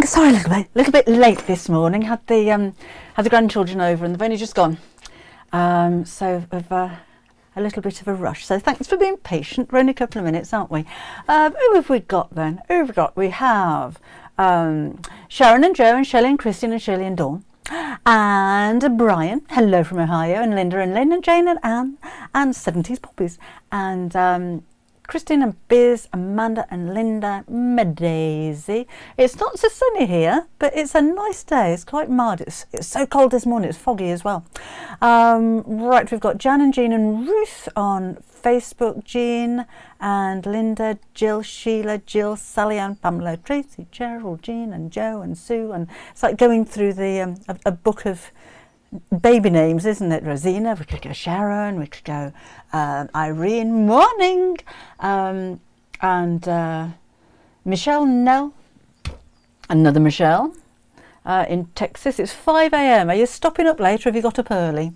Sorry, a little bit late this morning. Had the grandchildren over and they've only just gone. So we've a little bit of a rush. So thanks for being patient. We're only a couple of minutes, aren't we? Who have we got then? Who have we got? We have Sharon and Joe and Shelley and Christine and Shirley and Dawn. And Brian, hello from Ohio, and Linda and Lynn and Jane and Anne and 70s Poppies. And Christine and Biz, Amanda and Linda, Daisy. It's not so sunny here, but it's a nice day. It's quite mild. It's so cold this morning. It's foggy as well. Right, we've got Jan and Jean and Ruth on Facebook. Jean and Linda, Jill, Sheila, Jill, Sally and Pamela, Tracy, Cheryl, Jean and Joe and Sue. And it's like going through the a book of baby names, isn't it? Rosina, we could go Sharon, we could go Irene, morning, and Michelle, Nell, another Michelle, in Texas. It's 5 a.m. Are you stopping up late or have you got up early?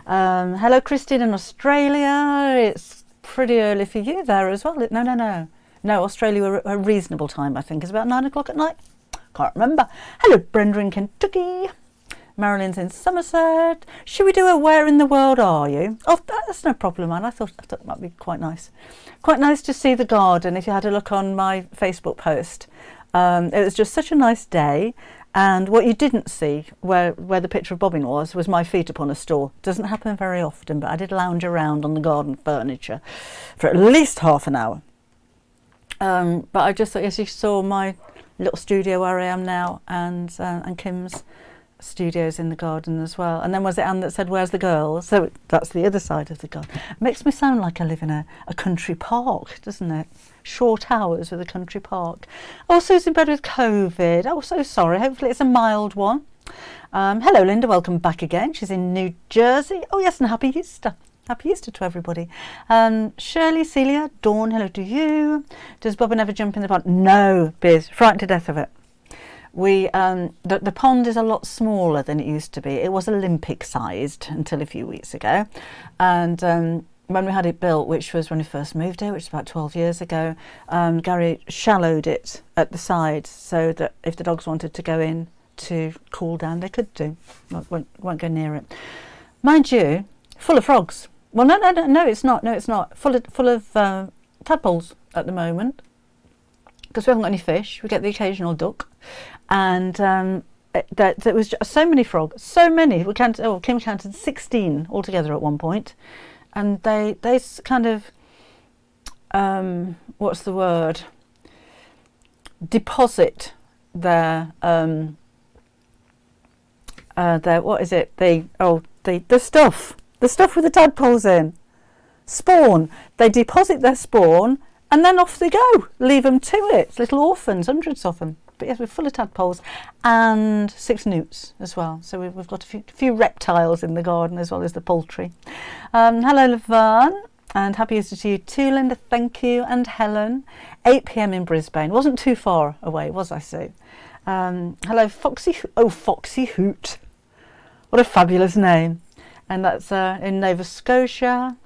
Hello, Christine in Australia. It's pretty early for you there as well. No, Australia a reasonable time, I think. It's about 9 o'clock at night. Can't remember. Hello, Brenda in Kentucky. Marilyn's in Somerset. Should we do a Where in the World Are You? Oh, that's no problem, man. I thought it might be quite nice. Quite nice to see the garden. If you had a look on my Facebook post, it was just such a nice day. And what you didn't see, where the picture of bobbing was my feet upon a stool. Doesn't happen very often, but I did lounge around on the garden furniture for at least half an hour. But I just thought, yes, you saw my little studio where I am now, and Kim's studios in the garden as well. And then was it Anne that said, where's the girls? So that's the other side of the garden. It makes me sound like I live in a country park, doesn't it? Short hours with a country park. Oh, Sue's in bed with COVID. Oh, so sorry. Hopefully it's a mild one. Hello, Linda. Welcome back again. She's in New Jersey. Oh, yes, and Happy Easter. Happy Easter to everybody. Shirley, Celia, Dawn, hello to you. Does Bobbin ever jump in the pond? No, Biz. Frightened to death of it. The pond is a lot smaller than it used to be. It was Olympic sized until a few weeks ago, and when we had it built, which was when we first moved here, which was about 12 years ago, Gary shallowed it at the side so that if the dogs wanted to go in to cool down, they could do. Won't go near it. Mind you, full of frogs. Well, no, it's not. No, it's not. Full of tadpoles at the moment, because we haven't got any fish. We get the occasional duck. And there was just so many frogs, so many. Kim counted 16 altogether at one point, and they kind of what's the word? Deposit their what is it? The stuff with the tadpoles in. Spawn. They deposit their spawn, and then off they go. Leave them to it. It's little orphans, hundreds of them. But yes, we're full of tadpoles and 6 newts as well. So we've got a few reptiles in the garden as well as the poultry. Hello, Laverne, and happy Easter to you too, Linda. Thank you. And Helen, 8 p.m. in Brisbane. Wasn't too far away, was I, Sue? Hello, Foxy. Oh, Foxy Hoot. What a fabulous name. And that's in Nova Scotia.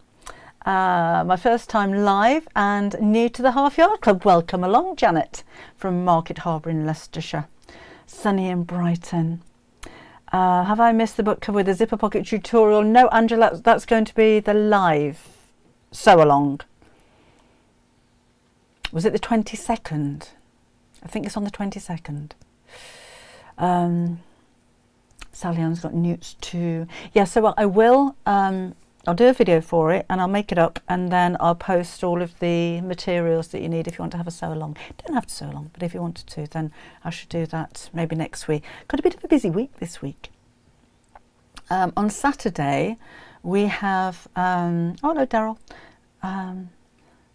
My first time live and new to the Half Yard Club. Welcome along, Janet, from Market Harbour in Leicestershire. Sunny in Brighton. Have I missed the book cover with the zipper pocket tutorial? No, Angela, that's going to be the live sew along. Was it the 22nd? I think it's on the 22nd. Sally Ann's got newts too. Yeah, so I will. I'll do a video for it and I'll make it up, and then I'll post all of the materials that you need if you want to have a sew along. You don't have to sew along, but if you wanted to, then I should do that maybe next week. Got a bit of a busy week this week. On Saturday we have oh no, Daryl,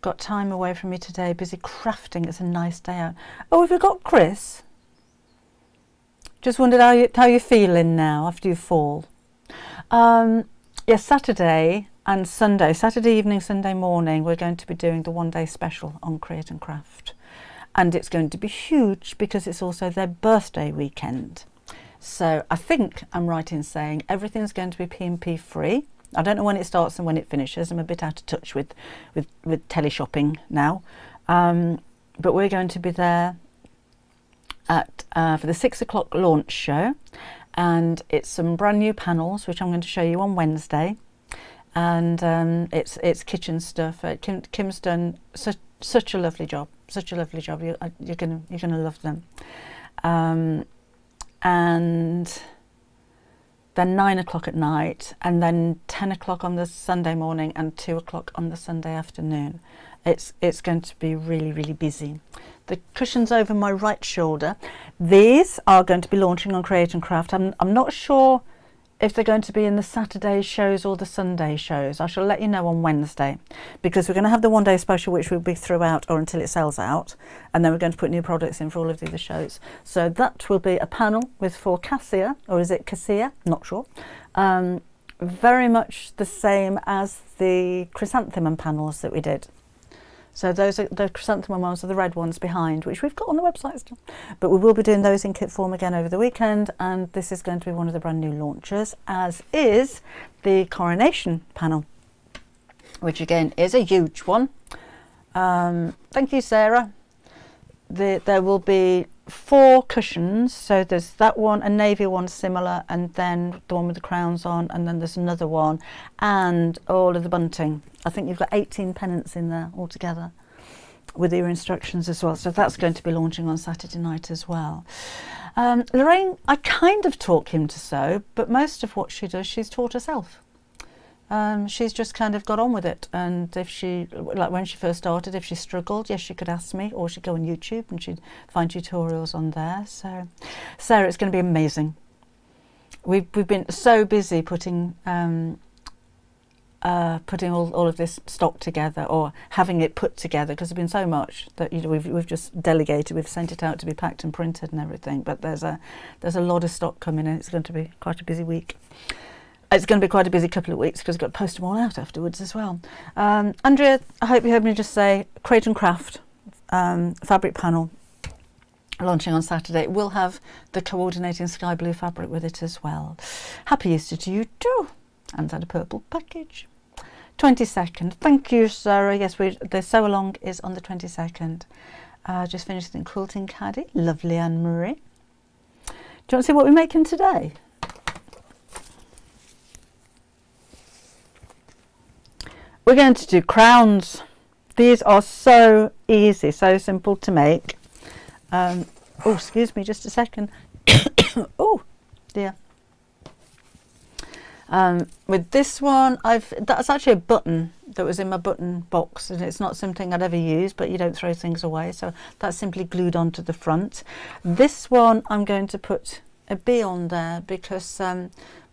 got time away from me today, busy crafting. It's a nice day out. Oh, have you got Chris? Just wondered how you're feeling now after you fall. Yes, Saturday and Sunday, Saturday evening, Sunday morning, we're going to be doing the one-day special on Create and Craft. And it's going to be huge because it's also their birthday weekend. So I think I'm right in saying everything's going to be P&P free. I don't know when it starts and when it finishes. I'm a bit out of touch with teleshopping now. But we're going to be there for the 6 o'clock launch show, and it's some brand new panels which I'm going to show you on Wednesday, and it's kitchen stuff. Kim's done such a lovely job, such a lovely job. You're gonna love them. And then 9 o'clock at night, and then 10 o'clock on the Sunday morning, and 2 o'clock on the Sunday afternoon. It's going to be really, really busy. The cushions over my right shoulder, these are going to be launching on Create and Craft. I'm not sure if they're going to be in the Saturday shows or the Sunday shows. I shall let you know on Wednesday, because we're going to have the one day special which will be throughout or until it sells out, and then we're going to put new products in for all of the other shows. So that will be a panel with for Cassia, or is it Cassia? Not sure. Very much the same as the chrysanthemum panels that we did. So those are the chrysanthemum ones, are the red ones behind, which we've got on the website still. But we will be doing those in kit form again over the weekend, and this is going to be one of the brand new launches, as is the Coronation panel, which again is a huge one. Thank you, Sarah. There will be 4 cushions, so there's that one, a navy one similar, and then the one with the crowns on, and then there's another one, and all of the bunting. I think you've got 18 pennants in there altogether with your instructions as well, so that's going to be launching on Saturday night as well. Lorraine, I kind of taught Kim to sew, but most of what she does she's taught herself. She's just kind of got on with it, and if she, like when she first started, if she struggled, yes, she could ask me, or she'd go on YouTube and she'd find tutorials on there. So Sarah, it's going to be amazing. We've been so busy putting all of this stock together, or having it put together, because there's been so much that we've just delegated. We've sent it out to be packed and printed and everything, but there's a lot of stock coming in. It's going to be quite a busy week. It's going to be quite a busy couple of weeks, because we've got to post them all out afterwards as well. Andrea, I hope you heard me just say Create and Craft fabric panel launching on Saturday. It will have the coordinating sky blue fabric with it as well. Happy Easter to you too, and had a purple package. 22nd, thank you, Sarah. Yes, the sew along is on the 22nd. Just finished in Quilting Caddy. Lovely, Anne Marie. Do you want to see what we're making today? We're going to do crowns. These are so easy, so simple to make. Oh, excuse me, just a second. Oh, dear. With this one, that's actually a button that was in my button box, and it's not something I'd ever use, but you don't throw things away, so that's simply glued onto the front. This one I'm going to put a bee on there, because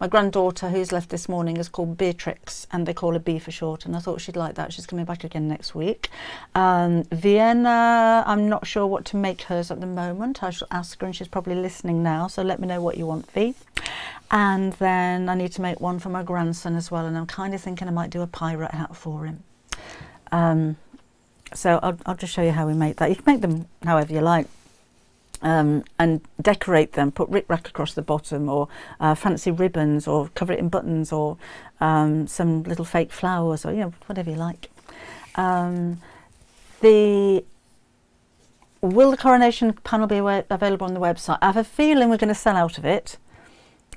my granddaughter, who's left this morning, is called Beatrix, and they call her Bee for short, and I thought she'd like that. She's coming back again next week. Vienna, I'm not sure what to make hers at the moment. I shall ask her, and she's probably listening now, so let me know what you want, Vie. And then I need to make one for my grandson as well, and I'm kind of thinking I might do a pirate hat for him. So I'll just show you how we make that. You can make them however you like. And decorate them, put rickrack across the bottom, or fancy ribbons, or cover it in buttons, or some little fake flowers, or whatever you like. Will the Coronation panel be available on the website? I have a feeling we're going to sell out of it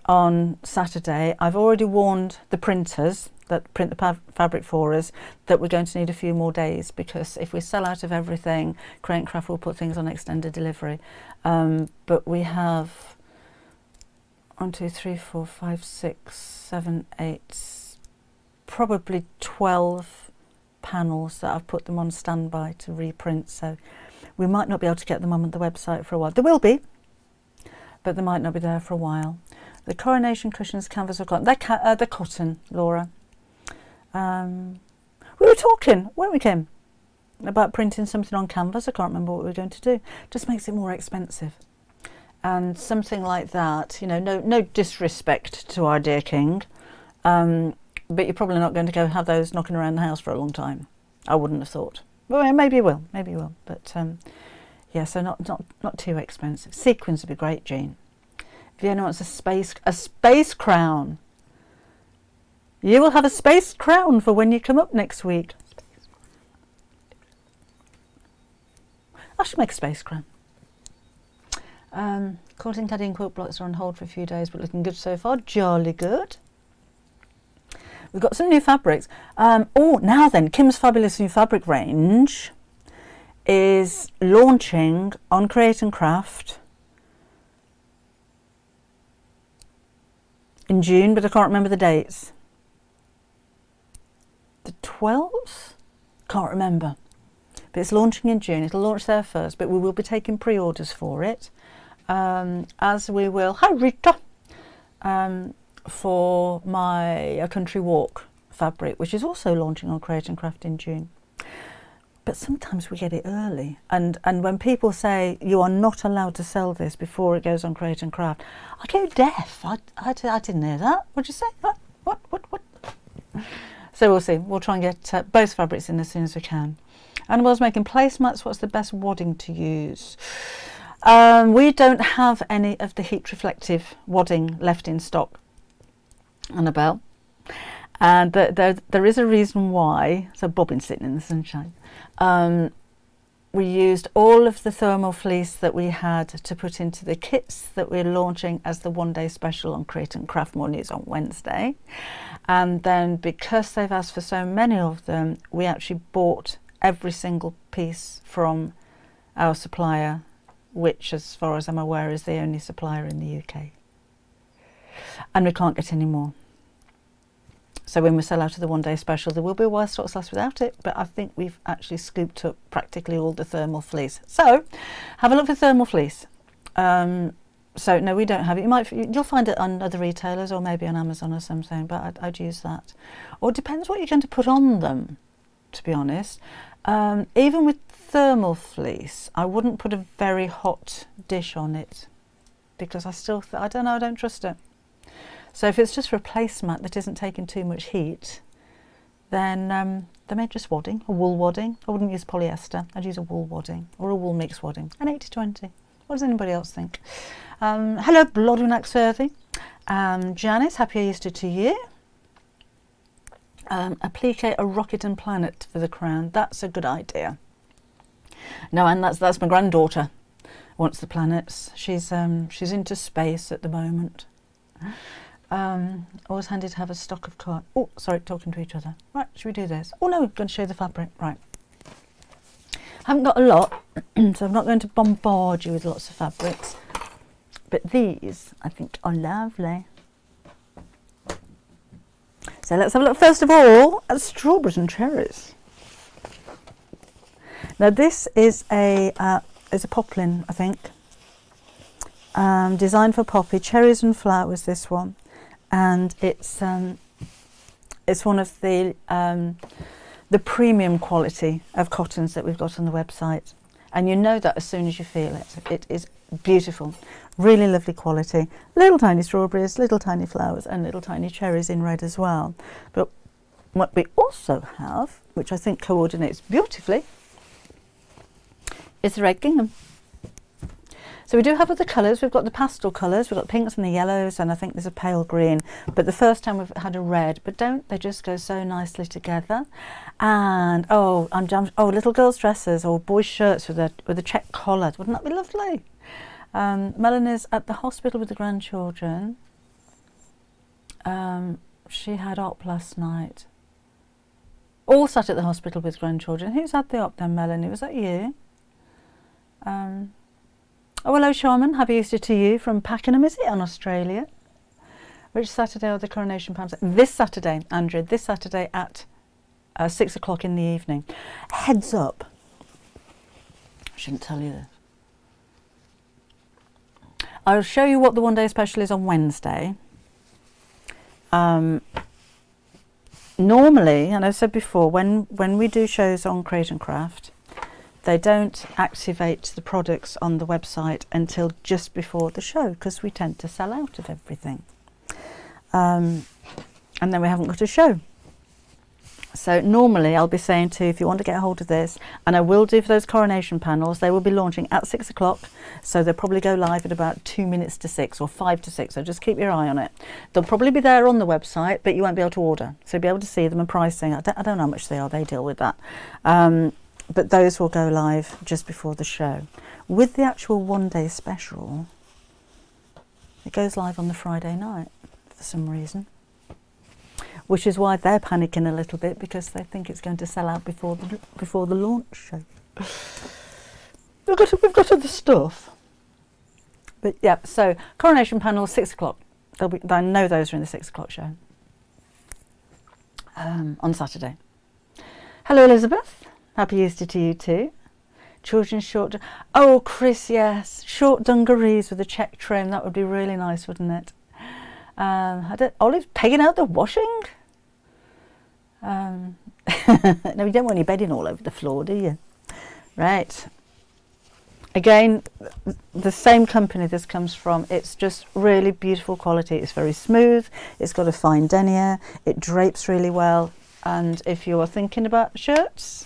on Saturday. I've already warned the printers that print the fabric for us that we're going to need a few more days, because if we sell out of everything, Create and Craft will put things on extended delivery. But we have 1, 2, 3, 4, 5, 6, 7, 8, probably 12 panels that I've put them on standby to reprint, so we might not be able to get them on the website for a while. There will be, but they might not be there for a while. The Coronation cushions, canvas or cotton? They're cotton, Laura. We were talking, weren't we, Kim, about printing something on canvas. I can't remember what we were going to do. Just makes it more expensive. And something like that, no disrespect to our dear king, but you're probably not going to go have those knocking around the house for a long time. I wouldn't have thought. Well, maybe you will, but yeah, so not too expensive. Sequins would be great, Jean. Vienna wants a space crown. You will have a space crown for when you come up next week. I should make a space crown. Cotton Caddy quilt blocks are on hold for a few days, but looking good so far. Jolly good. We've got some new fabrics. Now then, Kim's fabulous new fabric range is launching on Create and Craft in June, but I can't remember the dates. The 12th? Can't remember. But it's launching in June. It'll launch there first, but we will be taking pre-orders for it, as we will. Hi, Rita. For my A Country Walk fabric, which is also launching on Create and Craft in June. But sometimes we get it early, and when people say you are not allowed to sell this before it goes on Create and Craft, I go deaf. I didn't hear that. What'd you say? What? So we'll see. We'll try and get both fabrics in as soon as we can. And I was making placemats. What's the best wadding to use? We don't have any of the heat reflective wadding left in stock, Annabelle, and there is a reason why. So bobbin's sitting in the sunshine. We used all of the thermal fleece that we had to put into the kits that we're launching as the one-day special on Create and Craft Mondays on Wednesday, and then because they've asked for so many of them, we actually bought every single piece from our supplier, which as far as I'm aware is the only supplier in the UK, and we can't get any more. So when we sell out of the one-day special, there will be a while stocks last without it, but I think we've actually scooped up practically all the thermal fleece. So have a look for thermal fleece. So no, we don't have it. You'll find it on other retailers or maybe on Amazon or something, but I'd use that. Or it depends what you're going to put on them, to be honest. Even with thermal fleece, I wouldn't put a very hot dish on it, because I don't know, I don't trust it. So if it's just for a placemat that isn't taking too much heat, then they make just wadding, a wool wadding. I wouldn't use polyester. I'd use a wool wadding or a wool mix wadding. An 80-20. What does anybody else think? Hello, Blodwin Axworthy. Janice, happy Easter to you. Applique a rocket and planet for the crown. That's a good idea. No, and that's my granddaughter. Wants the planets. She's into space at the moment. Always handy to have a stock of cards. Oh, sorry, talking to each other. Right, should we do this? Oh no, we're going to show the fabric. Right. I haven't got a lot, so I'm not going to bombard you with lots of fabrics. But these, I think, are lovely. So let's have a look first of all at strawberries and cherries. Now this is a poplin, I think. Designed for poppy, cherries and flowers, this one, and it's one of the premium quality of cottons that we've got on the website, and you know that as soon as you feel it. It is beautiful, really lovely quality. Little tiny strawberries, little tiny flowers, and little tiny cherries in red as well. But what we also have, which I think coordinates beautifully, is the red gingham. So we do have other colours. We've got the pastel colours, we've got the pinks and the yellows, and I think there's a pale green. But the first time we've had a red, but don't they just go so nicely together? And little girls' dresses or boys' shirts with a check collar. Wouldn't that be lovely? Melanie's at the hospital with the grandchildren. She had op last night. All sat at the hospital with grandchildren. Who's had the op then, Melanie? Was that you? Oh, hello, Sharman. Happy Easter to you from Pakenham. Is it in Australia? Which Saturday are the Coronation Pounds? This Saturday, Andrew. This Saturday at 6 o'clock in the evening. Heads up. I shouldn't tell you this. I'll show you what the one-day special is on Wednesday. Normally, and I've said before, when we do shows on Create and Craft, they don't activate the products on the website until just before the show, because we tend to sell out of everything. And then we haven't got a show. So normally I'll be saying to you, if you want to get a hold of this, and I will do for those coronation panels, they will be launching at 6 o'clock. So they'll probably go live at about 2 minutes to 6 or 5 to 6. So just keep your eye on it. They'll probably be there on the website, but you won't be able to order. So you'll be able to see them and pricing. I don't know how much they are. They deal with that. but those will go live just before the show. With the actual one-day special, it goes live on the Friday night for some reason, which is why they're panicking a little bit, because they think it's going to sell out before the launch show. We've got other stuff, but yeah. So Coronation panel 6 o'clock. I know those are in the 6 o'clock show on Saturday. Hello, Elizabeth. Happy Easter to you too. Children's short. Oh, Chris, yes, short dungarees with a check trim. That would be really nice, wouldn't it? Olive's pegging out the washing. No, you don't want your bedding all over the floor, do you? Right. Again, the same company this comes from. It's just really beautiful quality. It's very smooth. It's got a fine denier. It drapes really well. And if you are thinking about shirts,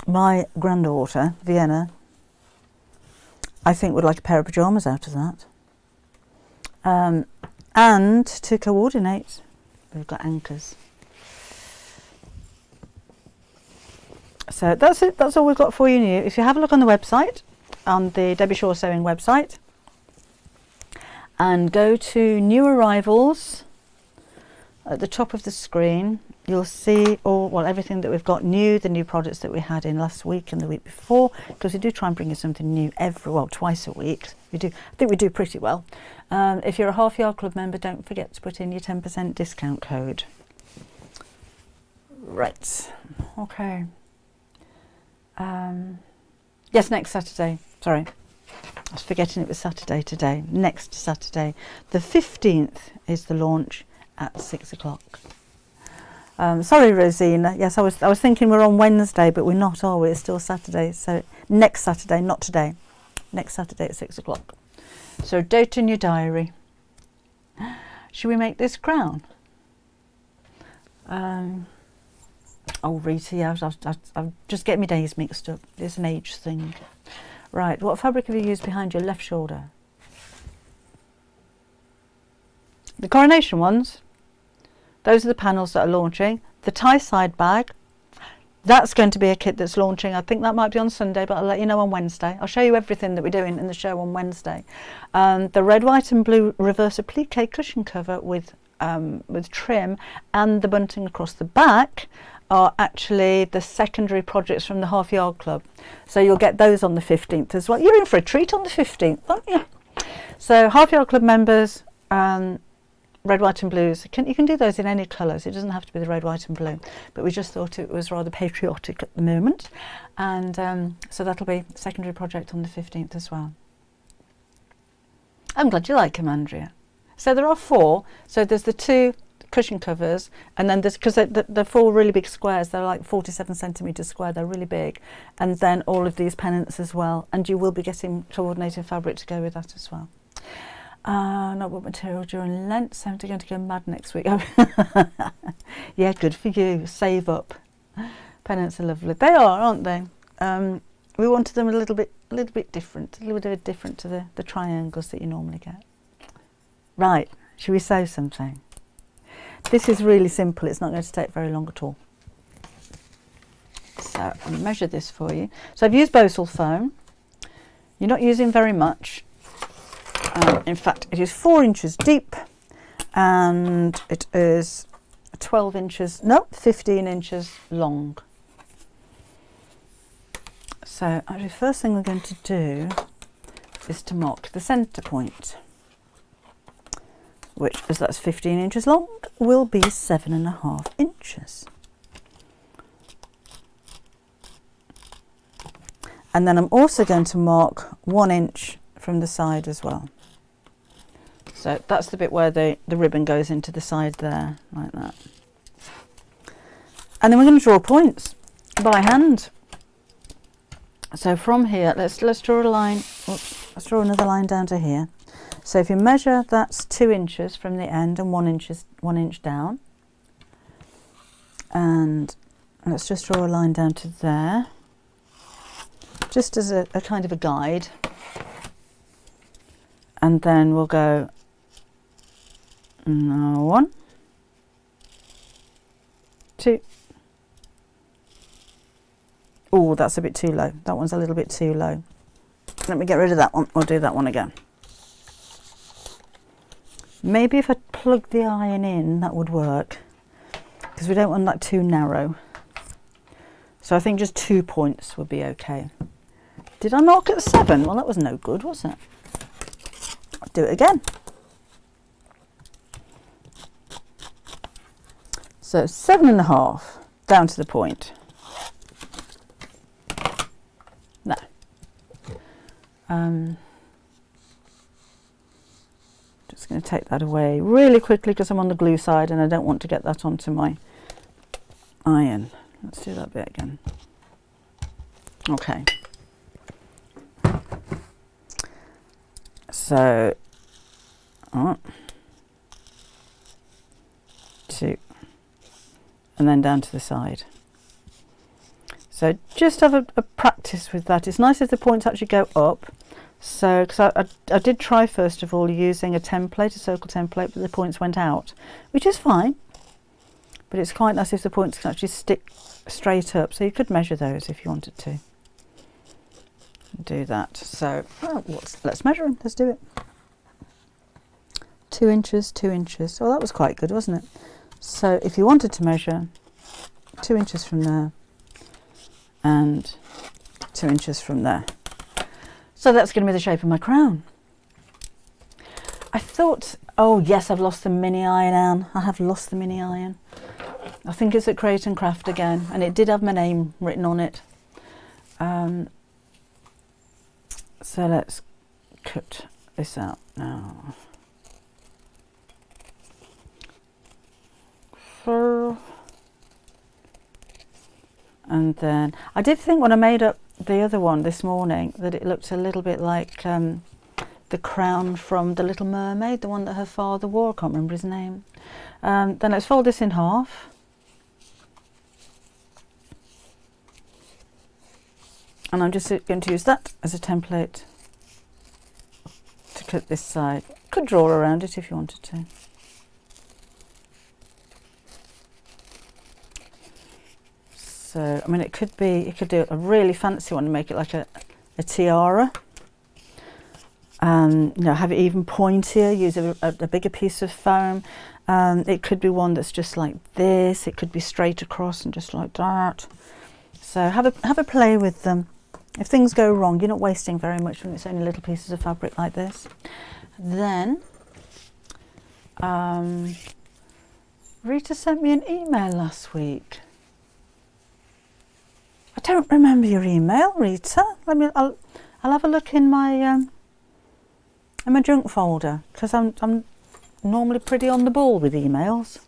my granddaughter, Vienna, I think would like a pair of pyjamas out of that. And to coordinate, we've got anchors. So that's it. That's all we've got for you new. If you have a look on the website, on the Debbie Shaw Sewing website, and go to new arrivals at the top of the screen, you'll see everything that we've got new, the new products that we had in last week and the week before, because we do try and bring you something new twice a week. I think we do pretty well. If you're a Half Yard Club member, don't forget to put in your 10% discount code. Right. Okay. Yes, next Saturday. Sorry, I was forgetting it was Saturday today. Next Saturday, the 15th, is the launch at 6 o'clock. Sorry, Rosina. Yes, I was thinking we're on Wednesday, but we're not, are we? It's still Saturday. So next Saturday, not today. Next Saturday at 6 o'clock. So date in your diary. Should we make this crown? Oh, Rita, yeah, I'm just getting my days mixed up. It's an age thing. Right, what fabric have you used behind your left shoulder? The Coronation ones. Those are the panels that are launching. The tie side bag, that's going to be a kit that's launching. I think that might be on Sunday, but I'll let you know on Wednesday. I'll show you everything that we're doing in the show on Wednesday. The red, white and blue reverse applique cushion cover with trim and the bunting across the back are actually the secondary projects from the Half Yard Club. So you'll get those on the 15th as well. You're in for a treat on the 15th, aren't you? So Half Yard Club members, red, white and blues, you can do those in any colours. It doesn't have to be the red, white and blue, but we just thought it was rather patriotic at the moment. And so that'll be a secondary project on the 15th as well. I'm glad you like them, Andrea. So there are 4. So there's the 2 cushion covers, and then there's, because they're 4 really big squares, they're like 47 centimetres square, they're really big, and then all of these pennants as well, and you will be getting coordinated fabric to go with that as well. Not what material during Lent, so I'm going to go mad next week. Yeah, good for you. Save up. Pennants are lovely. They are, aren't they? We wanted them a little bit different, a little bit different to the triangles that you normally get. Right, should we sew something? This is really simple. It's not going to take very long at all. So I'll measure this for you. So I've used Bosal foam. You're not using very much. In fact, it is 4 inches deep, and it is 15 inches long. So actually, first thing we're going to do is to mark the centre point, which, as that's 15 inches long, will be 7.5 inches. And then I'm also going to mark 1 inch from the side as well. So that's the bit where the ribbon goes into the side there, like that. And then we're going to draw points by hand. So from here, let's draw a line. Oops, let's draw another line down to here. So if you measure, that's 2 inches from the end and 1 inch down. And let's just draw a line down to there, just as a kind of a guide. And then we'll go 1, 2. Oh, that's a bit too low. That one's a little bit too low. Let me get rid of that one. I'll do that one again. Maybe if I plug the iron in, that would work, because we don't want that too narrow. So I think just 2 points would be okay. Did I mark at 7? Well, that was no good, was it? I'll do it again. So 7.5 down to the point. No. Just going to take that away really quickly because I'm on the glue side and I don't want to get that onto my iron. Let's do that bit again. Okay. So, 2, and then down to the side. So just have a practice with that. It's nice if the points actually go up. So, because I did try first of all using a template, a circle template, but the points went out, which is fine. But it's quite nice if the points can actually stick straight up. So you could measure those if you wanted to. Do that. So let's measure them. Let's do it. 2 inches, 2 inches. Oh, that was quite good, wasn't it? So if you wanted to measure 2 inches from there and 2 inches from there. So that's going to be the shape of my crown. I thought, oh yes, I've lost the mini iron, Anne. I have lost the mini iron. I think it's at Create and Craft again, and it did have my name written on it. So let's cut this out now. And then I did think when I made up the other one this morning that it looked a little bit like the crown from The Little Mermaid, the one that her father wore. I can't remember his name. Then let's fold this in half. And I'm just going to use that as a template to cut this side. Could draw around it if you wanted to. So, I mean, it could be, you could do a really fancy one and make it like a tiara. You know, have it even pointier, use a bigger piece of foam. It could be one that's just like this. It could be straight across and just like that. So have a play with them. If things go wrong, you're not wasting very much when it's only little pieces of fabric like this. Then, Rita sent me an email last week. I don't remember your email, Rita. I'll have a look in my junk folder, because I'm normally pretty on the ball with emails.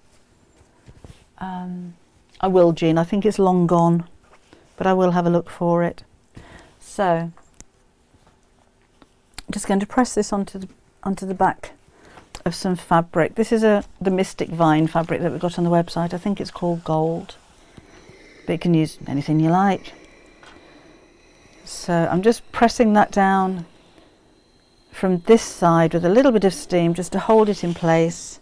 I will, Jean. I think it's long gone, but I will have a look for it. So I'm just going to press this onto the back of some fabric. This is the Mystic Vine fabric that we got on the website. I think it's called Gold, but you can use anything you like. So I'm just pressing that down from this side with a little bit of steam just to hold it in place,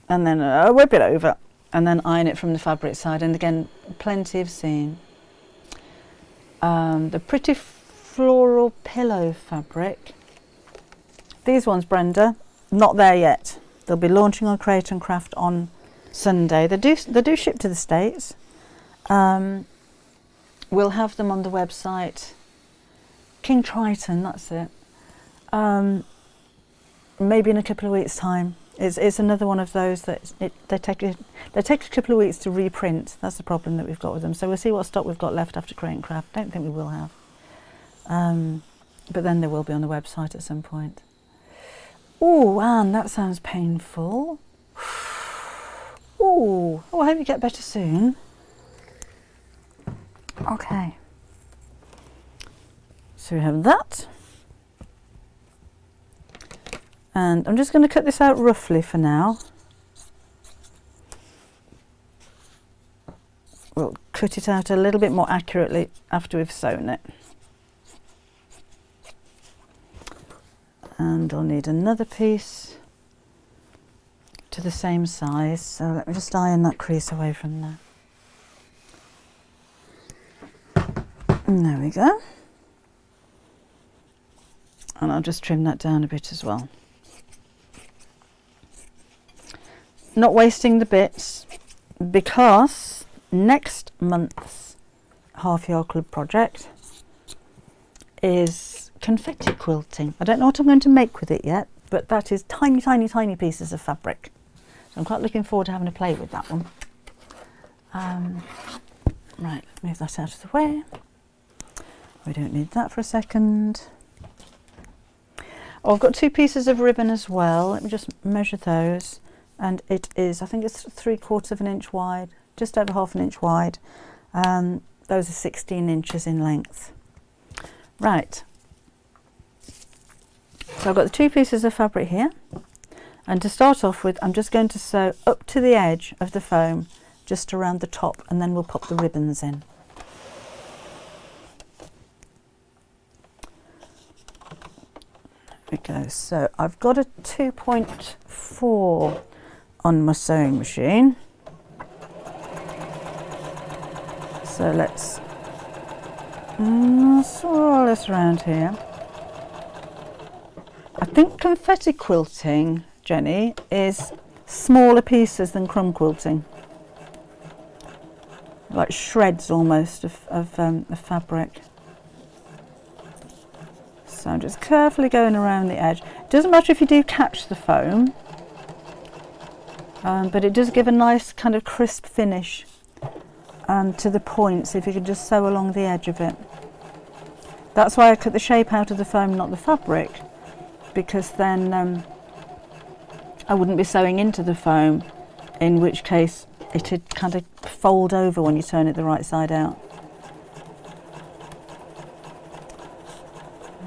and then whip it over and then iron it from the fabric side. And again, plenty of seam. The Pretty Floral Pillow fabric. These ones, Brenda, not there yet. They'll be launching on Create and Craft on Sunday. They do ship to the States. We'll have them on the website. King Triton, that's it. Maybe in a couple of weeks' time. It's another one of those that they take a couple of weeks to reprint. That's the problem that we've got with them. So we'll see what stock we've got left after Create and Craft. Don't think we will have. But then they will be on the website at some point. Oh, Anne, that sounds painful. Oh, I hope you get better soon. Okay. So we have that. And I'm just going to cut this out roughly for now. We'll cut it out a little bit more accurately after we've sewn it. And I'll need another piece to the same size. So let me just iron that crease away from there. And there we go. And I'll just trim that down a bit as well. Not wasting the bits, because next month's Half Yard Club project is confetti quilting. I don't know what I'm going to make with it yet, but that is tiny, tiny, tiny pieces of fabric. So I'm quite looking forward to having a play with that one. Right, move that out of the way. We don't need that for a second. Oh, I've got 2 pieces of ribbon as well. Let me just measure those. And it is, I think it's 3/4 of an inch wide, just over half an inch wide. Those are 16 inches in length. Right. So I've got the 2 pieces of fabric here. And to start off with, I'm just going to sew up to the edge of the foam, just around the top, and then we'll pop the ribbons in. There we go. So I've got a 2.4 on my sewing machine. So let's swirl this around here. I think confetti quilting, Jenny, is smaller pieces than crumb quilting. Like shreds almost of fabric. So I'm just carefully going around the edge. It doesn't matter if you do catch the foam, but it does give a nice kind of crisp finish to the points if you could just sew along the edge of it. That's why I cut the shape out of the foam, not the fabric, because then I wouldn't be sewing into the foam, in which case it'd kind of fold over when you turn it the right side out.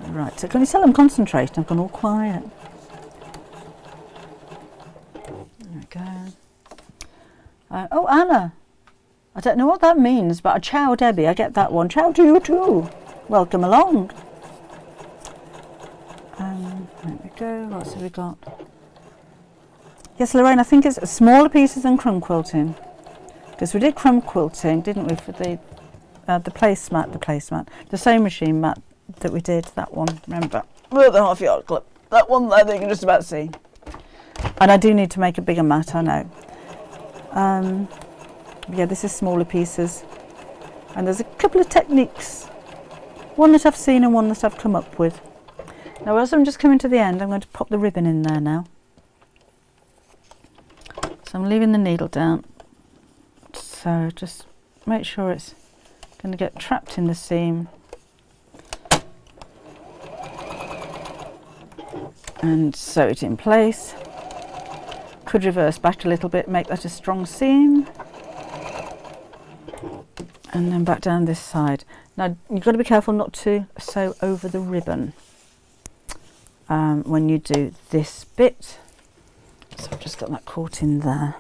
Right, so can you tell I'm concentrating? I've gone all quiet. There we go. Oh, Anna. I don't know what that means, but a ciao, Debbie. I get that one. Ciao to you too. Welcome along. There we go. What else have we got? Yes, Lorraine, I think it's smaller pieces than crumb quilting. Because we did crumb quilting, didn't we, for the sewing machine mat that we did, that one, remember? Oh, the Half Yard Club. That one there that you can just about see. And I do need to make a bigger mat, I know. Yeah, this is smaller pieces. And there's a couple of techniques. One that I've seen and one that I've come up with. Now, as I'm just coming to the end, I'm going to pop the ribbon in there now. So I'm leaving the needle down. So just make sure it's going to get trapped in the seam. And sew it in place. Could reverse back a little bit, make that a strong seam. And then back down this side. Now you've got to be careful not to sew over the ribbon when you do this bit. So I've just got that caught in there.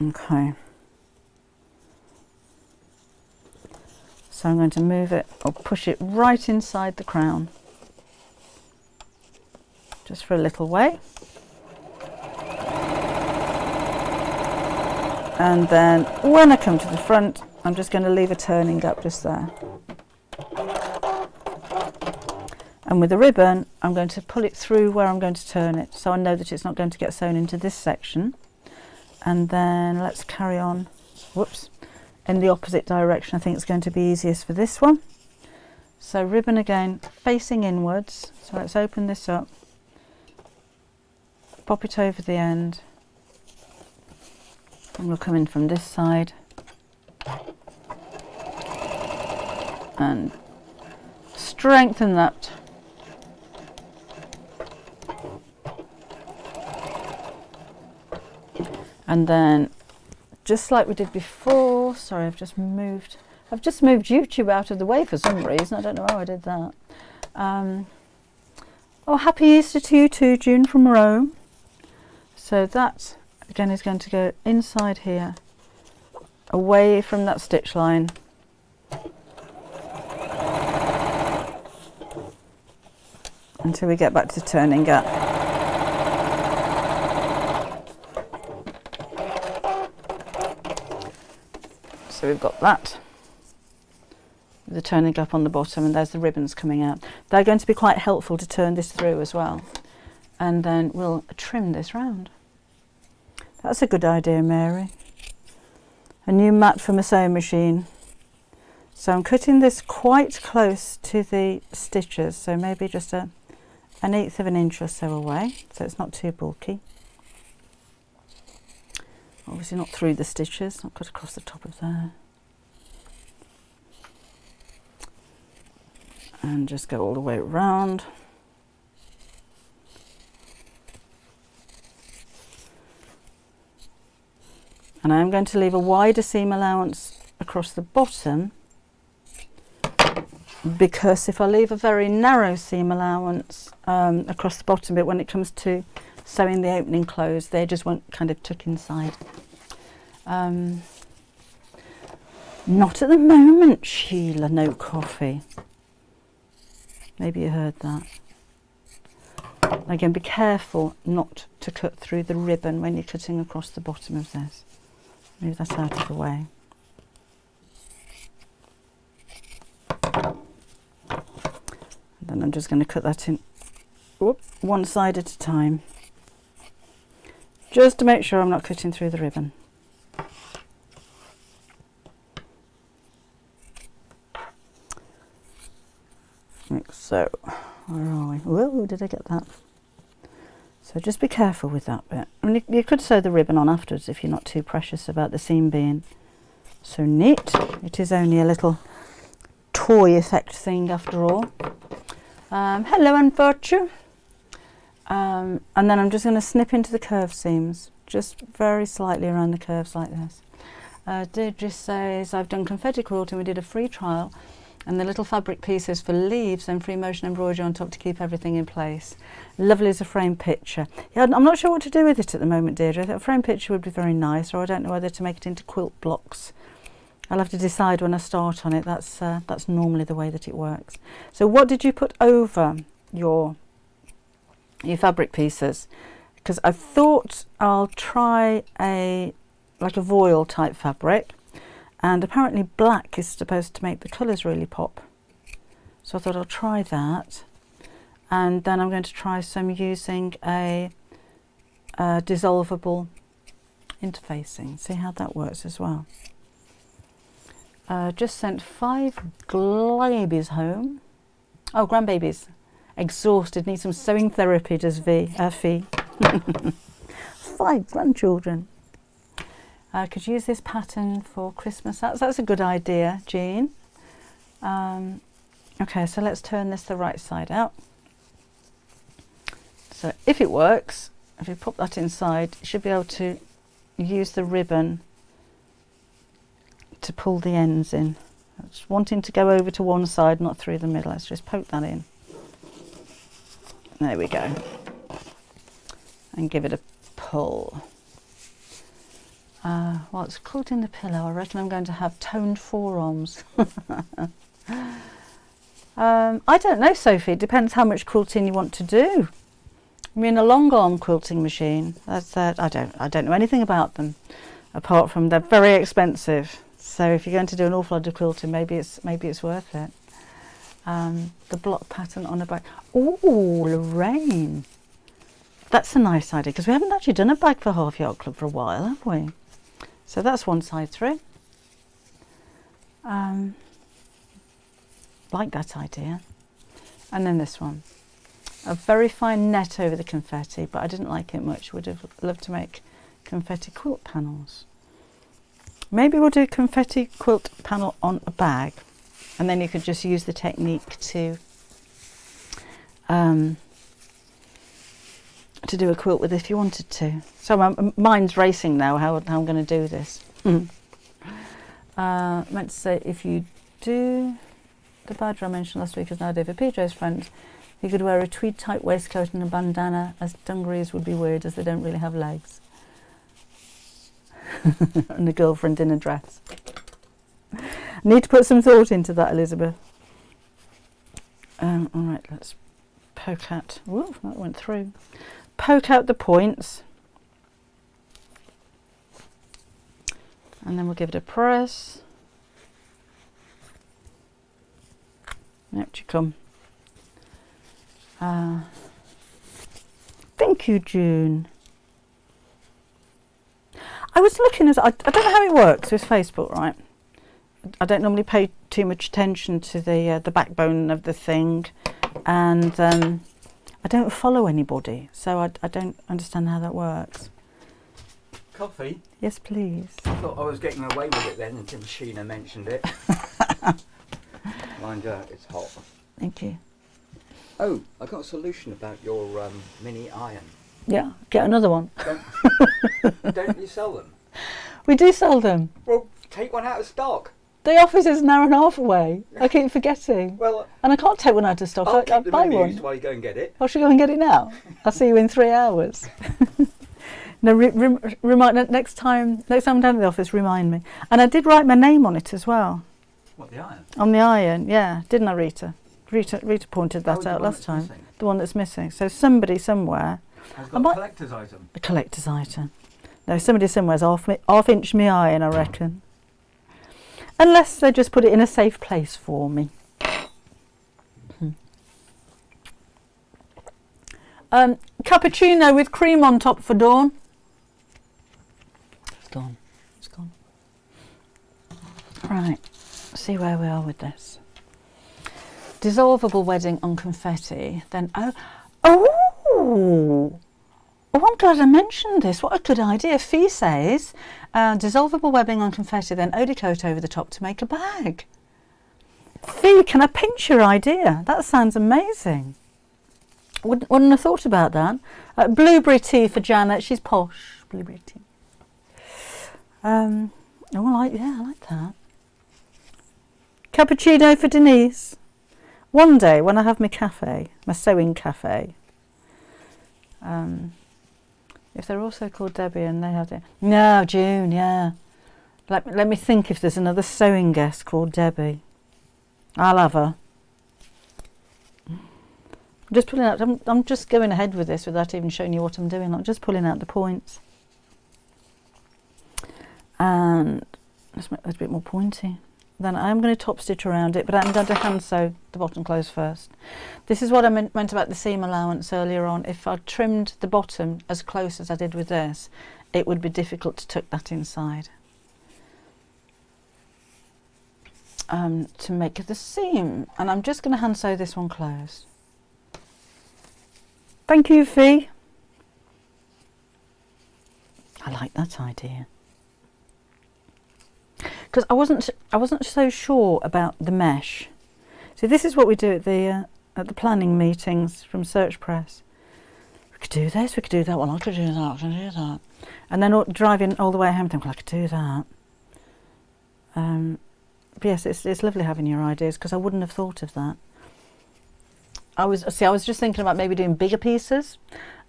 Okay. So I'm going to move it or push it right inside the crown. Just for a little way. And then when I come to the front, I'm just going to leave a turning gap just there. And with the ribbon, I'm going to pull it through where I'm going to turn it, so I know that it's not going to get sewn into this section. And then let's carry on, whoops, in the opposite direction. I think it's going to be easiest for this one. So ribbon again, facing inwards. So let's open this up. Pop it over the end, and we'll come in from this side and strengthen that. And then, just like we did before, sorry, I've just moved YouTube out of the way for some reason. I don't know how I did that. Oh, happy Easter to you too, June from Rome. So that again is going to go inside here, away from that stitch line. Until we get back to turning gap. So we've got that. the turning up on the bottom, and there's the ribbons coming out. They're going to be quite helpful to turn this through as well. And then we'll trim this round. That's a good idea, Mary. A new mat for my sewing machine. So I'm cutting this quite close to the stitches, so maybe just an 1/8 of an inch or so away, so it's not too bulky. Obviously not through the stitches, not cut across the top of there. And just go all the way around. And I'm going to leave a wider seam allowance across the bottom, because if I leave a very narrow seam allowance across the bottom bit, when it comes to sewing the opening closed, they just won't kind of tuck inside. Not at the moment, Sheila, no coffee. Maybe you heard that. Again, be careful not to cut through the ribbon when you're cutting across the bottom of this. Move that out of the way. And then I'm just going to cut that in one side at a time, just to make sure I'm not cutting through the ribbon. Like so. Where are we? Whoa, did I get that? So just be careful with that bit. I mean, you could sew the ribbon on afterwards if you're not too precious about the seam being so neat. It is only a little toy effect thing after all. Hello, and virtue. And then I'm just going to snip into the curved seams, just very slightly around the curves like this. Deirdre says, I've done confetti quilting. We did a free trial, and the little fabric pieces for leaves and free motion embroidery on top to keep everything in place. Lovely as a frame picture. Yeah, I'm not sure what to do with it at the moment, Deirdre. I think a frame picture would be very nice, or I don't know whether to make it into quilt blocks. I'll have to decide when I start on it. That's normally the way that it works. So what did you put over your fabric pieces? Because I thought I'll try like a voile type fabric, and apparently black is supposed to make the colours really pop. So I thought I'll try that, and then I'm going to try some using a dissolvable interfacing, see how that works as well. Just sent 5 babies home. Oh, grandbabies. Exhausted, need some sewing therapy, does Fee. 5 grandchildren. Could use this pattern for Christmas. That's a good idea, Jean. Okay, so let's turn this the right side out. So if it works, if you pop that inside, you should be able to use the ribbon to pull the ends in. Just wanting to go over to one side, not through the middle. Let's just poke that in. There we go. And give it a pull. Well, it's quilting the pillow. I reckon I'm going to have toned forearms. I don't know, Sophie. It depends how much quilting you want to do. I mean, a long arm quilting machine. I don't know anything about them, apart from they're very expensive. So if you're going to do an awful lot of quilting, maybe it's worth it. The block pattern on a bag. Oh, Lorraine. That's a nice idea, because we haven't actually done a bag for Half Yard Club for a while, have we? So that's one side through. Like that idea. And then this one. A very fine net over the confetti, but I didn't like it much. Would have loved to make confetti quilt panels. Maybe we'll do a confetti quilt panel on a bag, and then you could just use the technique to do a quilt with if you wanted to. So my mind's racing now how I'm going to do this. Meant to say, if you do the badger I mentioned last week is now David PJ's friend, you could wear a tweed type waistcoat and a bandana, as dungarees would be weird as they don't really have legs. And a girlfriend in a dress. Need to put some thought into that, Elizabeth. All right, let's poke out. Ooh, that went through. Poke out the points, and then we'll give it a press. Out you come. Thank you, June. I was looking I don't know how it works with Facebook, right? I don't normally pay too much attention to the backbone of the thing, and I don't follow anybody, so I don't understand how that works. Coffee? Yes, please. I thought I was getting away with it then until Sheena mentioned it. Mind you, it's hot. Thank you. Oh, I got a solution about your mini iron. Yeah, get another one. Don't you sell them? We do sell them. Well, take one out of stock. The office is an hour and a half away. I keep forgetting. Well, and I can't take one out of stock. I'll keep I'll them buy amused one. while you go and get it. I should go and get it now. I'll see you in 3 hours. No, remind next time I'm down at the office. Remind me. And I did write my name on it as well. What, the iron? On the iron, yeah, didn't I, Rita? Rita pointed that out last time. Missing. The one that's missing. So somebody somewhere Has got a collector's item. A collector's item. No, somebody somewhere's half-inch me iron, I reckon. Unless they just put it in a safe place for me. Cappuccino with cream on top for Dawn. It's gone. It's gone. Right. Let's see where we are with this. Dissolvable wedding on confetti. Then oh, I'm glad I mentioned this. What a good idea. Fee says dissolvable webbing on confetti, then eau de coat over the top to make a bag. Fee, can I pinch your idea? That sounds amazing. Wouldn't have thought about that. Blueberry tea for Janet. She's posh. Blueberry tea. I like that. Cappuccino for Denise. One day when I have my cafe, my sewing cafe. If they're also called Debbie and they have no, June, yeah. Let me think if there's another sewing guest called Debbie. I'll have her. I'm just pulling out. I'm just going ahead with this without even showing you what I'm doing. I'm just pulling out the points, and let's make that a bit more pointy. Then I'm going to top stitch around it, but I'm going to hand sew the bottom close first. This is what I meant about the seam allowance earlier on. If I trimmed the bottom as close as I did with this, it would be difficult to tuck that inside. To make the seam, and I'm just going to hand sew this one closed. Thank you, Fee. I like that idea. Because I wasn't so sure about the mesh. See, this is what we do at the planning meetings from Search Press. We could do this, we could do that. Well, I could do that, I could do that. And then driving all the way home, thinking, well, I could do that. But yes, it's lovely having your ideas, because I wouldn't have thought of that. I was just thinking about maybe doing bigger pieces,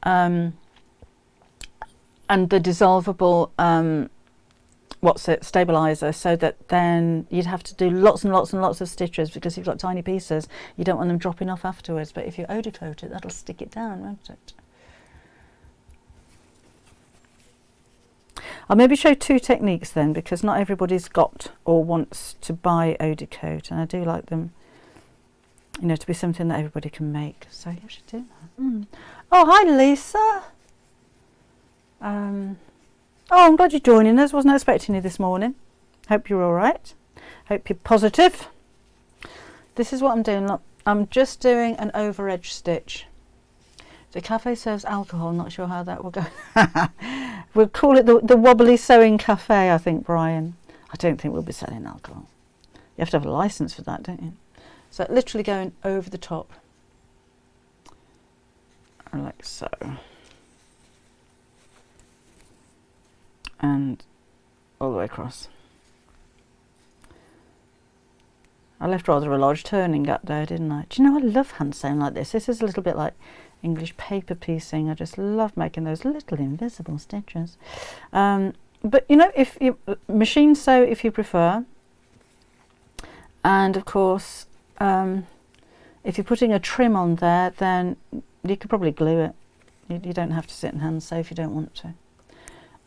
and the dissolvable stabilizer, so that then you'd have to do lots and lots and lots of stitches, because you've got tiny pieces. You don't want them dropping off afterwards. But if you eau de coat it, that'll stick it down, won't it? I'll maybe show two techniques then, because not everybody's got or wants to buy eau de coat, and I do like them, you know, to be something that everybody can make. So you should do that. Oh, hi Lisa. Oh, I'm glad you're joining us. Wasn't expecting you this morning. Hope you're all right. Hope you're positive. This is what I'm doing. Look, I'm just doing an over edge stitch. The cafe serves alcohol. Not sure how that will go. We'll call it the Wobbly Sewing Cafe, I think, Brian. I don't think we'll be selling alcohol. You have to have a license for that, don't you? So literally going over the top, like so, and all the way across. I left rather a large turning gap there, didn't I? Do you know, I love hand sewing like this. This is a little bit like English paper piecing. I just love making those little invisible stitches. But you know, if you machine sew if you prefer, and of course, if you're putting a trim on there, then you could probably glue it. You don't have to sit and hand sew if you don't want to.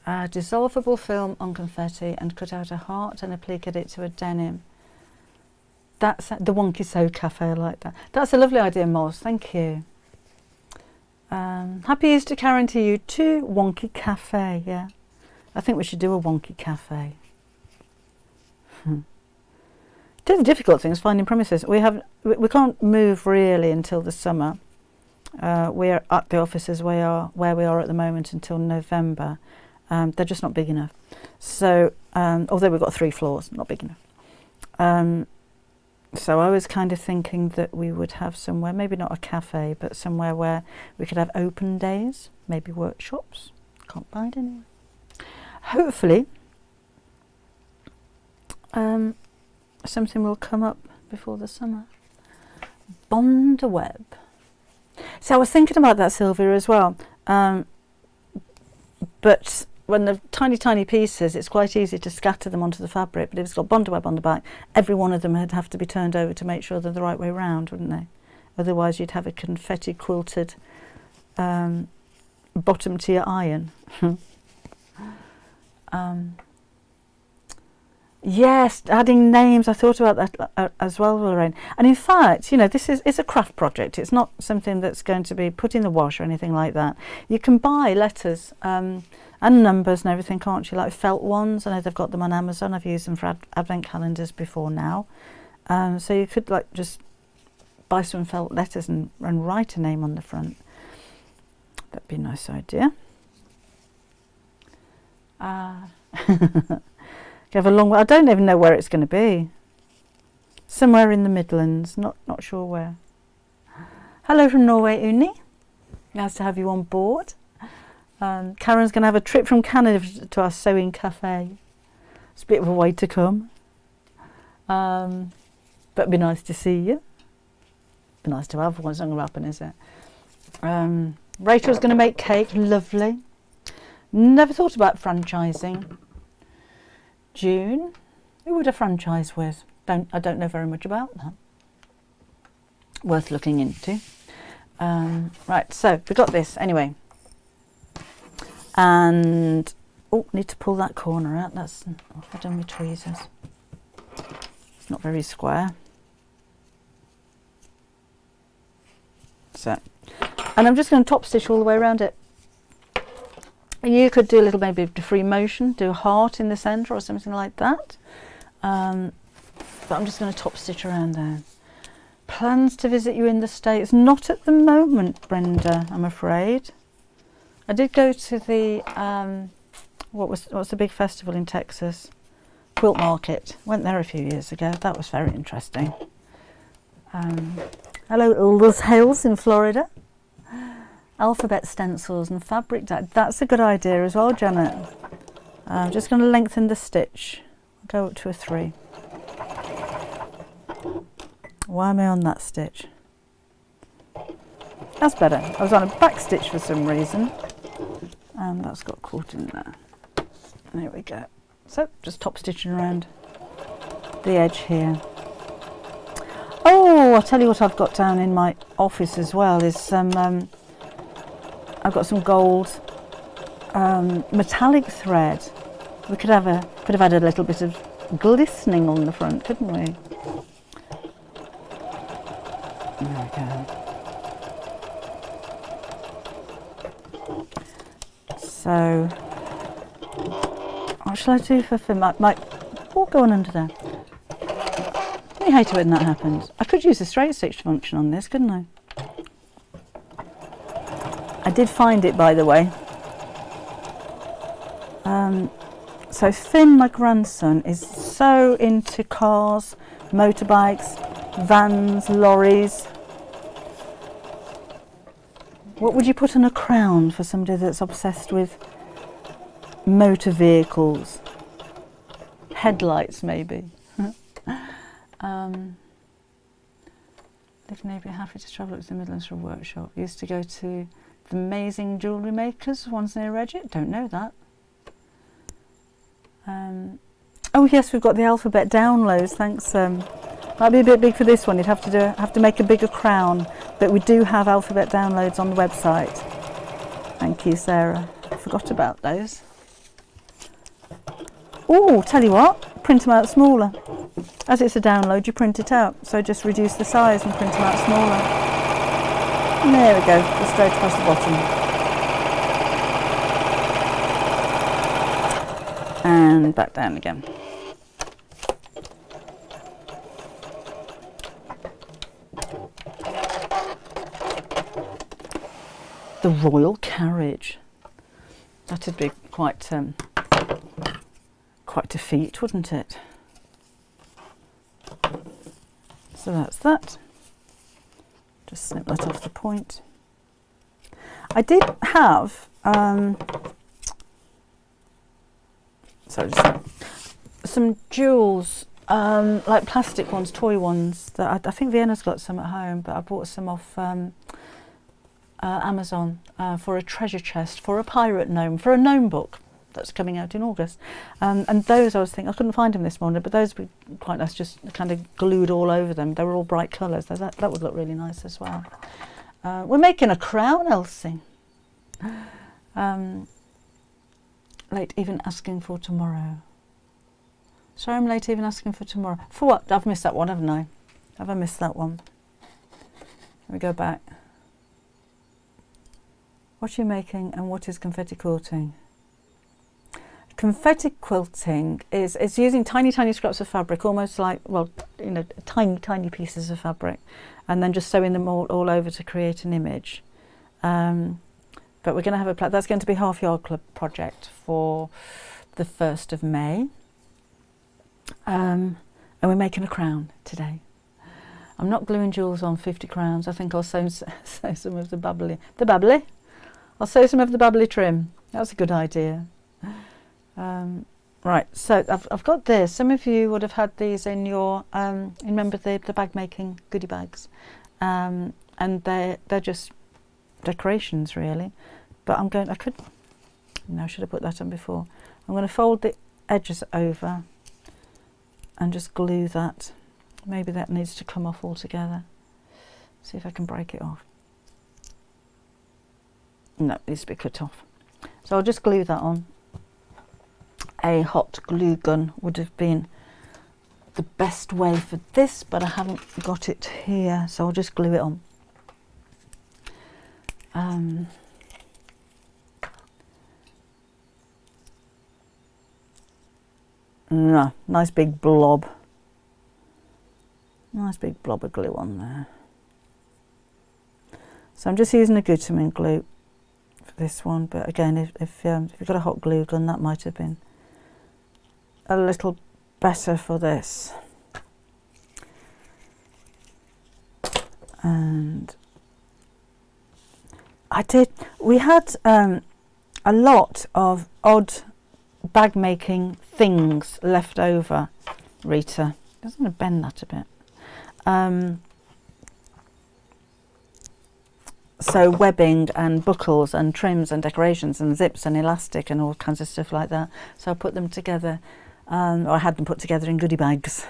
Dissolvable film on confetti and cut out a heart and applique it to a denim. That's the Wonky So Cafe. I like that. That's a lovely idea, Moz. Thank you. Happy Easter, Karen, to you too. Wonky Cafe. Yeah, I think we should do a Wonky Cafe. The difficult thing is finding premises. We can't move really until the summer. We're at the offices where we are at the moment until November. They're just not big enough. So although we've got 3 floors, not big enough. So I was kind of thinking that we would have somewhere, maybe not a cafe, but somewhere where we could have open days, maybe workshops. Can't find any. Hopefully something will come up before the summer. Bond a web. So I was thinking about that, Sylvia, as well. But when they're tiny, tiny pieces, it's quite easy to scatter them onto the fabric. But if it's got bond a web on the back, every one of them would have to be turned over to make sure they're the right way round, wouldn't they? Otherwise, you'd have a confetti quilted bottom to your iron. Yes, adding names. I thought about that as well, Lorraine. And in fact, you know, it's a craft project. It's not something that's going to be put in the wash or anything like that. You can buy letters and numbers and everything, can't you? Like felt ones. I know they've got them on Amazon. I've used them for advent calendars before now. So you could like just buy some felt letters and write a name on the front. That'd be a nice idea. You have a long way. I don't even know where it's going to be. Somewhere in the Midlands, not sure where. Hello from Norway, Uni. Nice to have you on board. Karen's going to have a trip from Canada to our sewing cafe. It's a bit of a way to come. But it'd be nice to see you. Be nice to have one. It's not going to happen, is it? Rachel's going to make cake. Lovely. Never thought about franchising. June, who would I franchise with? I don't know very much about that. Worth looking into. Right, so we got this anyway. And need to pull that corner out. That's what have I done with tweezers? It's not very square. So, and I'm just going to top stitch all the way around it. You could do a little maybe of free motion, do a heart in the centre or something like that. But I'm just going to top stitch around there. Plans to visit you in the States? Not at the moment, Brenda, I'm afraid. I did go to the, what's the big festival in Texas? Quilt Market. Went there a few years ago. That was very interesting. Hello, Ilda's Hales in Florida. Alphabet stencils and fabric dye. That's a good idea as well, Janet. I'm just going to lengthen the stitch. Go up to a 3. Why am I on that stitch? That's better. I was on a back stitch for some reason. And that's got caught in there. There we go. So just top stitching around the edge here. Oh, I'll tell you what I've got down in my office as well is some I've got some gold metallic thread. We could have had a little bit of glistening on the front, couldn't we? There we go. So, what shall I do for my what going under there? I hate it when that happens. I could use the straight stitch function on this, couldn't I? I did find it, by the way. So Finn, my grandson, is so into cars, motorbikes, vans, lorries. What would you put on a crown for somebody that's obsessed with motor vehicles? Headlights, maybe. Live neighbour, happy to travel up to the Midlands for a workshop. Used to go to the amazing jewellery makers, ones near Regit. Don't know that. Oh yes, we've got the alphabet downloads. Thanks. Might be a bit big for this one. You'd have to make a bigger crown, but we do have alphabet downloads on the website. Thank you, Sarah. I forgot about those. Oh, tell you what. print them out smaller. As it's a download, you print it out. So just reduce the size and print them out smaller. And there we go, just straight across the bottom. And back down again. The royal carriage. That'd be quite a feat, wouldn't it? So that's that. Just snip that off the point. I did have some jewels, like plastic ones, toy ones, that I think Vienna's got some at home, but I bought some off Amazon for a treasure chest, for a pirate gnome, for a gnome book that's coming out in August. And those, I was thinking, I couldn't find them this morning, but those would be quite nice, just kind of glued all over them. They were all bright colours. That would look really nice as well. We're making a crown, Elsie. Late even asking for tomorrow. Sorry, I'm late even asking for tomorrow. For what? I've missed that one, haven't I? Have I missed that one? Let me go back. What are you making and what is confetti quilting? Confetti quilting is using tiny scraps of fabric, almost like, well, you know, tiny pieces of fabric, and then just sewing them all over to create an image. But we're going to have that's going to be Half Yard Club project for the 1st of May. And we're making a crown today. I'm not gluing jewels on 50 crowns. I think I'll sew some of the bubbly. I'll sew some of the bubbly trim. That's a good idea. Right, so I've got this. Some of you would have had these in your, remember the bag making goodie bags. And they're just decorations really. But I should have put that on before. I'm going to fold the edges over and just glue that. Maybe that needs to come off altogether. See if I can break it off. No, it needs to be cut off. So I'll just glue that on. A hot glue gun would have been the best way for this, but I haven't got it here, so I'll just glue it on. Nice big blob. Nice big blob of glue on there. So I'm just using a glutamine glue for this one, but again, if you've got a hot glue gun, that might have been a little better for this. And we had a lot of odd bag making things left over, Rita. I'm just going to bend that a bit. So webbing and buckles and trims and decorations and zips and elastic and all kinds of stuff like that. So I put them together, or I had them put together in goodie bags.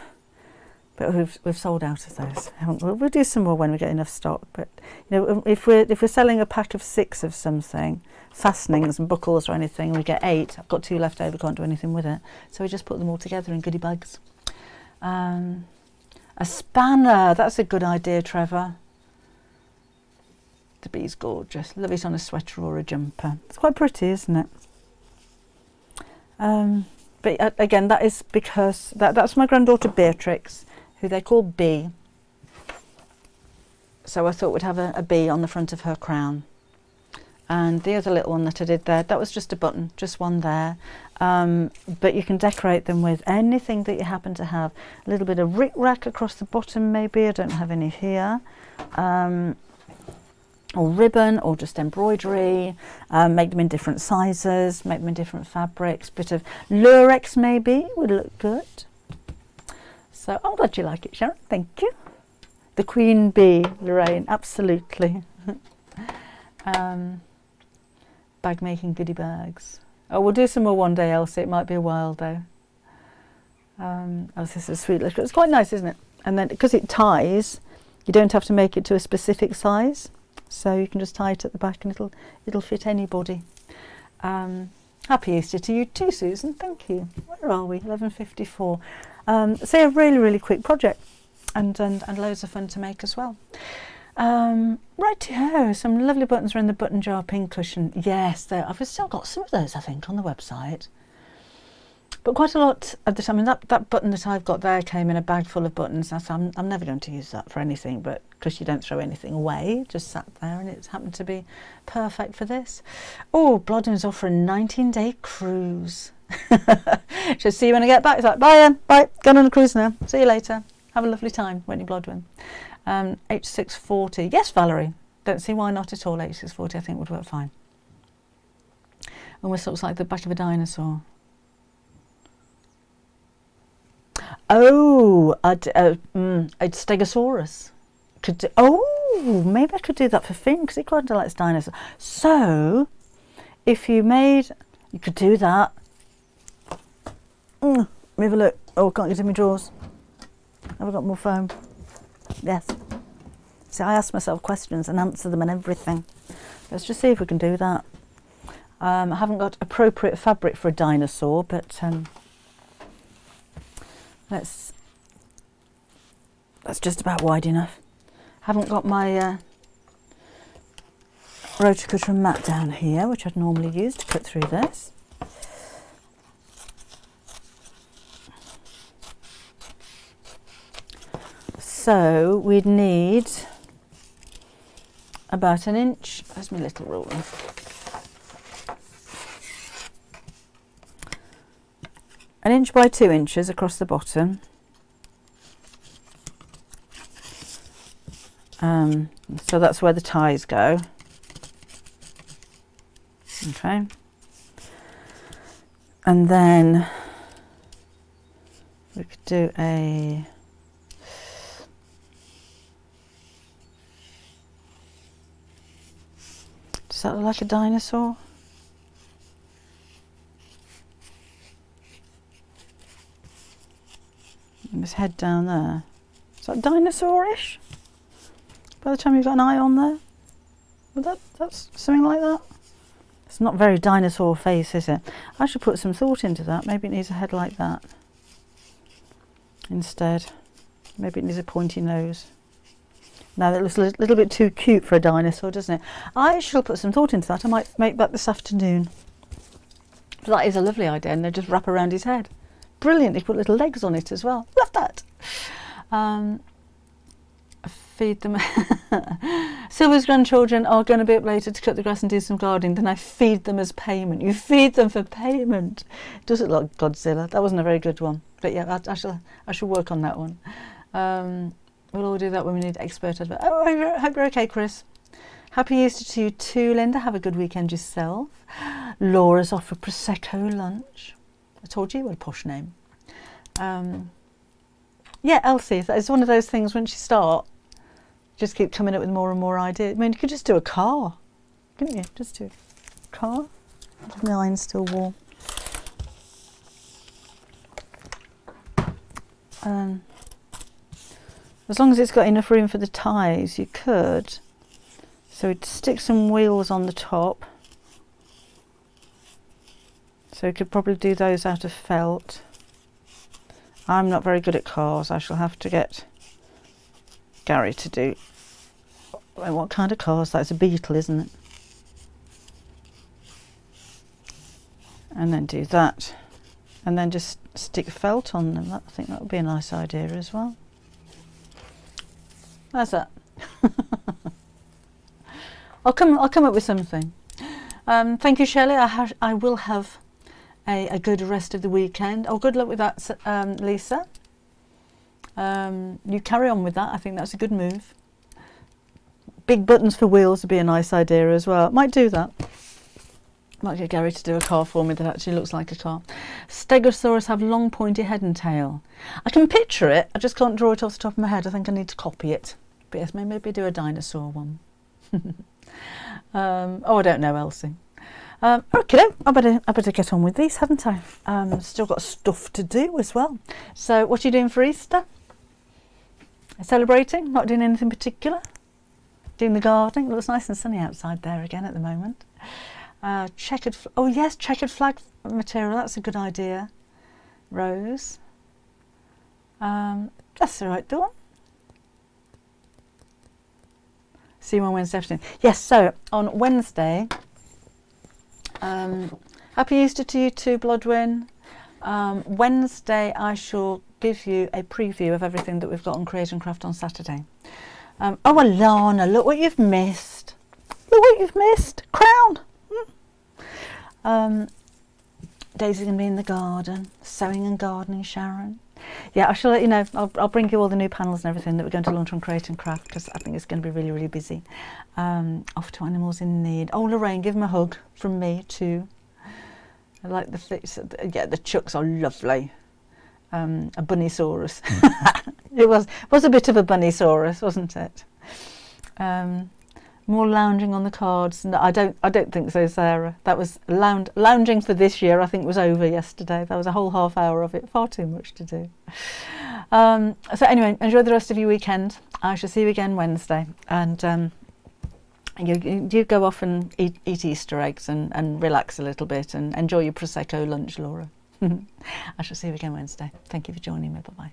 But we've sold out of those. We'll do some more when we get enough stock. But you know, if we're selling a pack of 6 of something, fastenings and buckles or anything, we get 8. I've got 2 left over. Can't do anything with it. So we just put them all together in goodie bags. A spanner. That's a good idea, Trevor. The bee's gorgeous. Love it on a sweater or a jumper. It's quite pretty, isn't it? But again, that is because that's my granddaughter Beatrix, who they call Bee. So I thought we'd have a bee on the front of her crown. And the other little one that I did there, that was just a button, just one there. But you can decorate them with anything that you happen to have. A little bit of rick-rack across the bottom maybe. I don't have any here. Or ribbon, or just embroidery, make them in different sizes, make them in different fabrics, bit of lurex maybe would look good. So I'm glad you like it, Sharon, thank you. The Queen Bee, Lorraine, absolutely. Bag making goodie bags. Oh, we'll do some more one day, Elsie, it might be a while though. Oh, this is a sweet little, it's quite nice, isn't it? And then because it ties, you don't have to make it to a specific size. So you can just tie it at the back and it'll fit anybody. Happy Easter to you too, Susan. Thank you. Where are we? 11:54. So a really, really quick project, and loads of fun to make as well. Righty-ho, some lovely buttons are in the button jar pincushion. Yes, I've still got some of those, I think, on the website. But quite a lot at the time. I mean, that button that I've got there came in a bag full of buttons. I'm never going to use that for anything, but because you don't throw anything away, just sat there, and it's happened to be perfect for this. Oh, Blodden's off for a 19-day cruise. She'll see you when I get back. It's like, bye then, bye, going on a cruise now. See you later. Have a lovely time, Whitney Blodwin. H640. Yes, Valerie. Don't see why not at all. H640 I think would work fine. Almost looks like the back of a dinosaur. Oh, a Stegosaurus. Maybe I could do that for Finn because he quite likes dinosaurs. So, if you could do that. Let me have a look. Oh, can't get in my drawers. Have I got more foam? Yes. See, I ask myself questions and answer them and everything. Let's just see if we can do that. I haven't got appropriate fabric for a dinosaur, but that's just about wide enough. Haven't got my rotary cutter and mat down here, which I'd normally use to cut through this. So we'd need about an inch. Where's my little ruler? An inch by 2 inches across the bottom. So that's where the ties go. Okay. And then we could do a does that look like a dinosaur? And his head down there. Is that dinosaur-ish? By the time you've got an eye on there? Well, that's something like that. It's not very dinosaur face, is it? I should put some thought into that. Maybe it needs a head like that instead. Maybe it needs a pointy nose. Now that looks a little bit too cute for a dinosaur, doesn't it? I shall put some thought into that. I might make that this afternoon. But that is a lovely idea, and they just wrap around his head. Brilliant. They put little legs on it as well. Love that. Feed them. Sylvia's grandchildren are going to be up later to cut the grass and do some gardening. Then I feed them as payment. You feed them for payment. Does it look like Godzilla? That wasn't a very good one. But yeah, I shall work on that one. We'll all do that when we need expert advice. Oh, I hope you're okay, Chris. Happy Easter to you too, Linda. Have a good weekend yourself. Laura's off for Prosecco lunch. I told you what a posh name. Yeah, Elsie, it's one of those things once you start, just keep coming up with more and more ideas. I mean, you could just do a car, couldn't you? Just do a car. My iron's still warm. As long as it's got enough room for the ties, you could. So we'd stick some wheels on the top. So we could probably do those out of felt. I'm not very good at cars. I shall have to get Gary to do. What kind of cars? That's a Beetle, isn't it? And then do that. And then just stick felt on them. I think that would be a nice idea as well. How's that? I'll come up with something. Thank you, Shelley. I will have a good rest of the weekend. Oh, good luck with that, Lisa. You carry on with that. I think that's a good move. Big buttons for wheels would be a nice idea as well. Might do that. Might get Gary to do a car for me that actually looks like a car. Stegosaurus have long pointy head and tail. I can picture it. I just can't draw it off the top of my head. I think I need to copy it. But yes, maybe do a dinosaur one. Oh, I don't know, Elsie. Okay, I better get on with these, haven't I? Still got stuff to do as well. So, what are you doing for Easter? Celebrating? Not doing anything particular? Doing the gardening? It looks nice and sunny outside there again at the moment. Oh yes, checkered flag material. That's a good idea. Rose. That's the right Dawn. See you on Wednesday afternoon. Yes, so on Wednesday, happy Easter to you too, Blodwyn. Wednesday I shall give you a preview of everything that we've got on Create and Craft on Saturday. Oh, Alana, look what you've missed. Look what you've missed. Crown. Daisy's going to be in the garden, sewing and gardening, Sharon. Yeah, I shall let you know. I'll bring you all the new panels and everything that we're going to launch on Create and Craft, because I think it's going to be really, really busy. Off to Animals in Need. Oh, Lorraine, give them a hug from me too. I like the chucks are lovely. A bunnysaurus. It was a bit of a bunnysaurus, wasn't it? More lounging on the cards. No, I don't think so, Sarah. That was lounging for this year. I think was over yesterday. That was a whole half hour of it. Far too much to do. So anyway, enjoy the rest of your weekend. I shall see you again Wednesday. And you go off and eat Easter eggs and relax a little bit and enjoy your Prosecco lunch, Laura. I shall see you again Wednesday. Thank you for joining me. Bye bye.